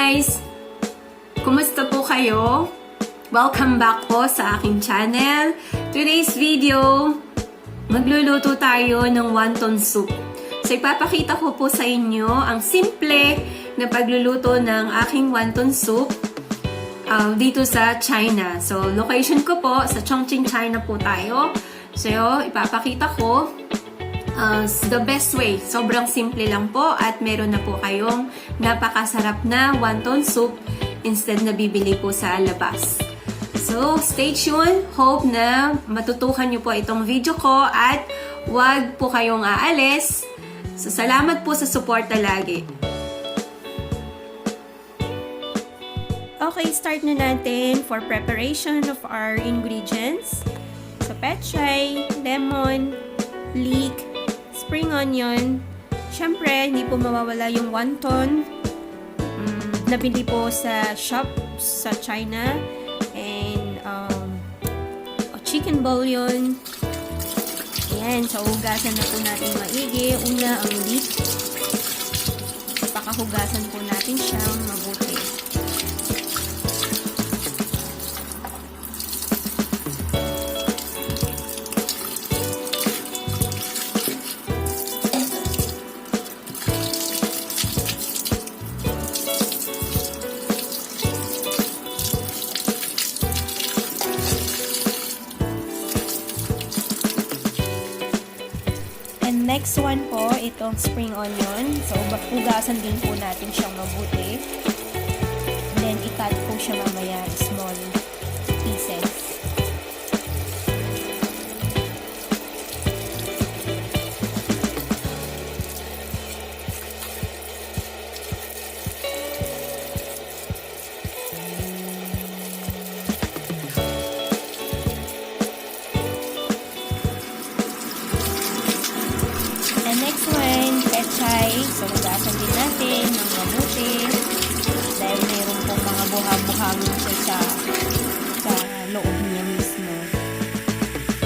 guys! Kumusta po kayo? Welcome back po sa aking channel. Today's video, magluluto tayo ng wonton soup. So ipapakita ko po sa inyo ang simple na pagluluto ng aking wonton soup dito sa China. So location ko po sa Chongqing, China po tayo. So ipapakita ko the best way. Sobrang simple lang po at meron na po kayong napakasarap na wonton soup instead na bibili po sa labas. So, stay tuned. Hope na matutukan nyo po itong video ko at wag po kayong aalis. So, salamat po sa suporta lagi. Okay, start na natin for preparation of our ingredients. So, pechay, lemon, leek, spring onion. Siyempre, hindi po mawawala yung wonton. Nabili po sa shop sa China. And chicken bullion. Ayan, so hugasan na po natin maigi. Una, ang leek. Pakahugasan po natin siyang mabuti. Next one po, itong spring onion. So, hugasan din po natin siyang mabuti. Then, i-cut po siya mamaya small pieces. Next one, pechay. So, hugasan din natin ng mabuti. Dahil mayroon pong mga buhang-buhang sa loob niya mismo.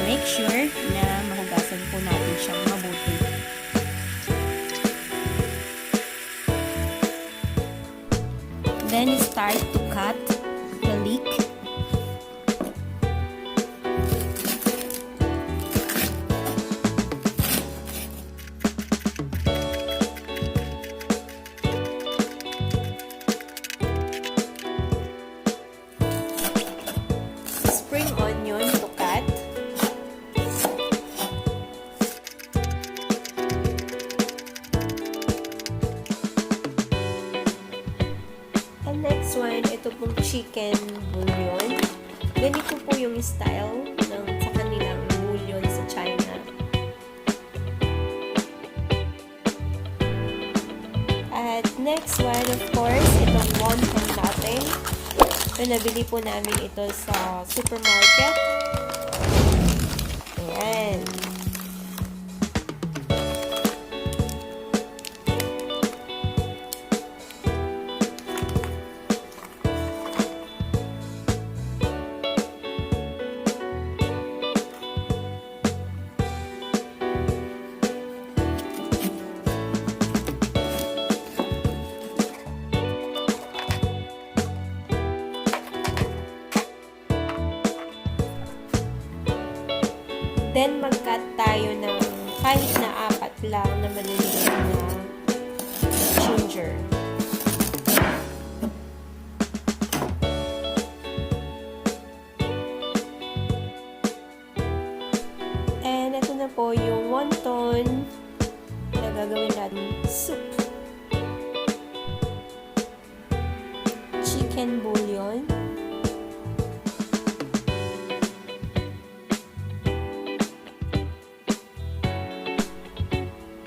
Make sure na mahugasan po natin siyang mabuti. Then, start to cut the leek. Next one, ito pong chicken bullion. Ganito po yung style sa kanilang bullion sa China. At next one, of course, itong wonton natin. So, nabili po namin ito sa supermarket. Ayan. Then, mag-cut tayo ng kahit na 4 lang na maliliit na ginger. And, ito na po yung wonton na gagawin natin soup. Chicken bullion.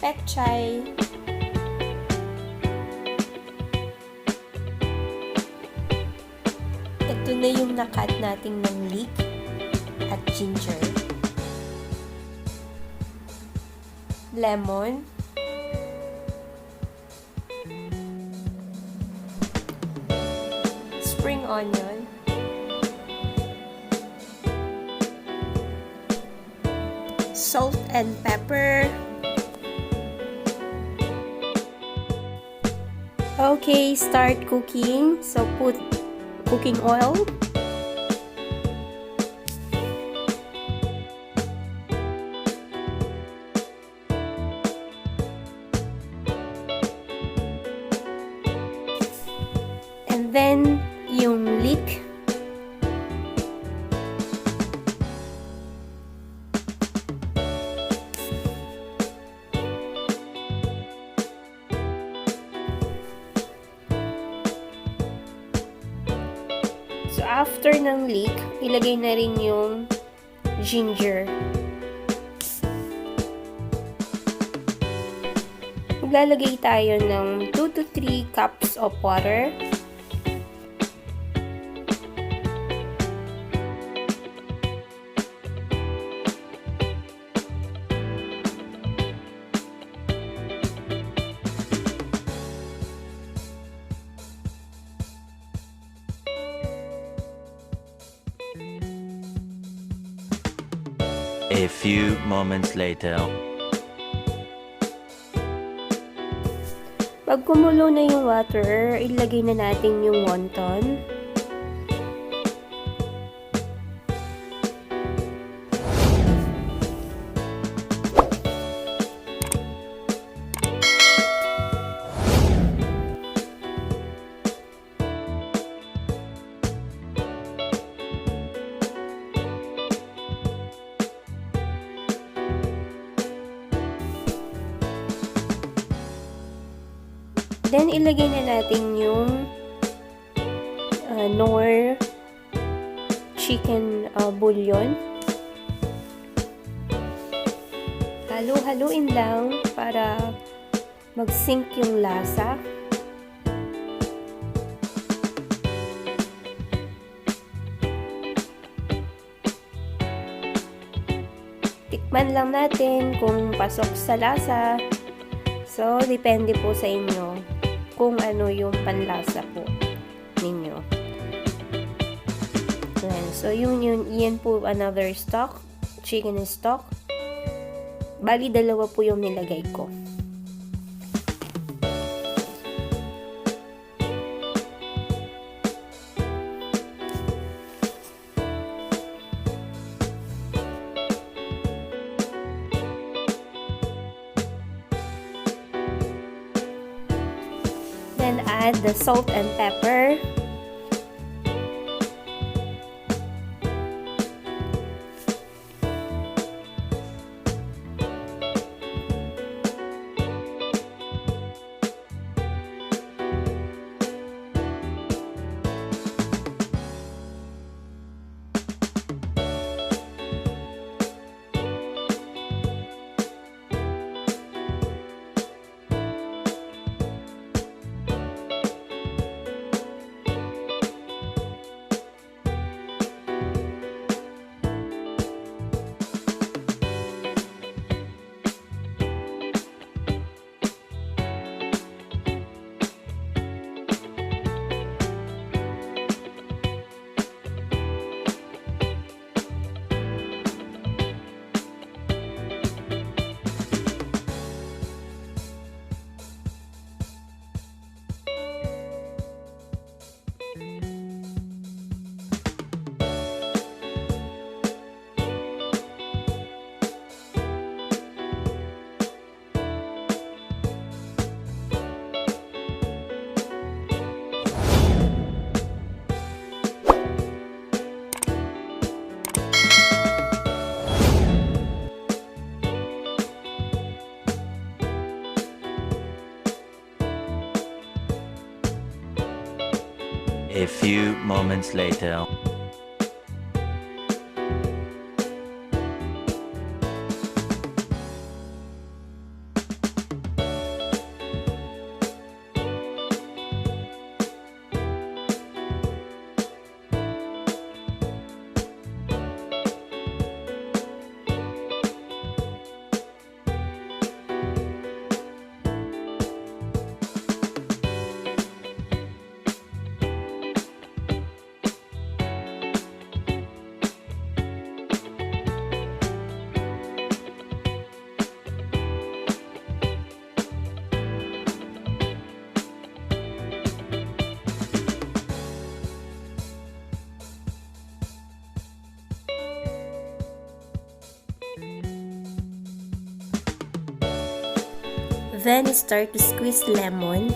Pechay, ito na yung nakat natin ng leek at ginger, lemon, spring onion, salt and pepper, Okay, start cooking. So put cooking oil. And then yung leek. So, after ng leek, ilagay na rin yung ginger. Maglalagay tayo ng 2 to 3 cups of water. A few moments later. Pag kumulo na yung water, ilagay na natin yung wonton. Then, ilagay na natin yung nor chicken bullion. Halu-haluin lang para mag-sync yung lasa. Tikman lang natin kung pasok sa lasa. So, depende po sa inyo kung ano yung panlasa po ninyo. Ayan. So, yan po another stock, chicken stock. Bali, dalawa po yung nilagay ko. Then add the salt and pepper. A few moments later. Then, start to squeeze lemon.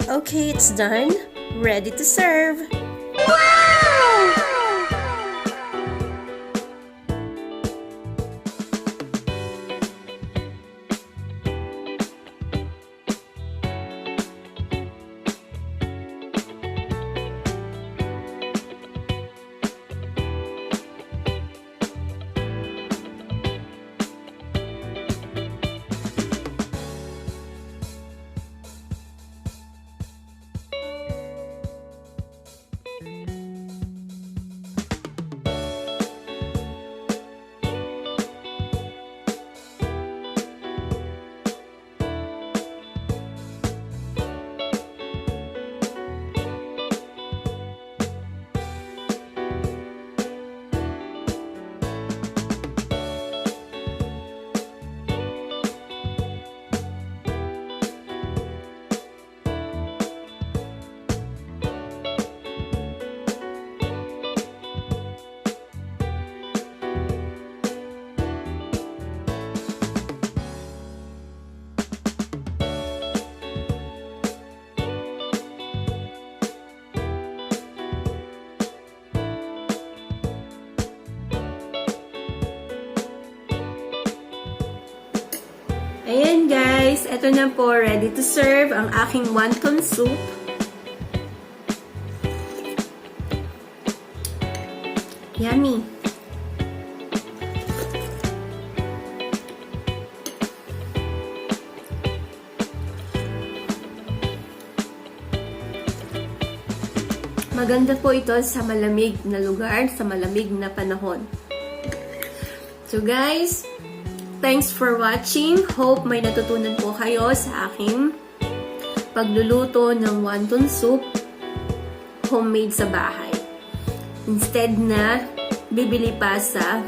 Okay, it's done. Ready to serve. Wow! Ayan guys, eto na po, ready to serve ang aking wonton soup. Yummy! Maganda po ito sa malamig na lugar, sa malamig na panahon. So guys, thanks for watching. Hope may natutunan po kayo sa aking pagluluto ng wonton soup homemade sa bahay. Instead na bibili pa sa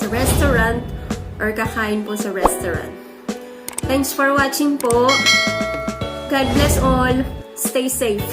restaurant or kakain po sa restaurant. Thanks for watching po. God bless all. Stay safe.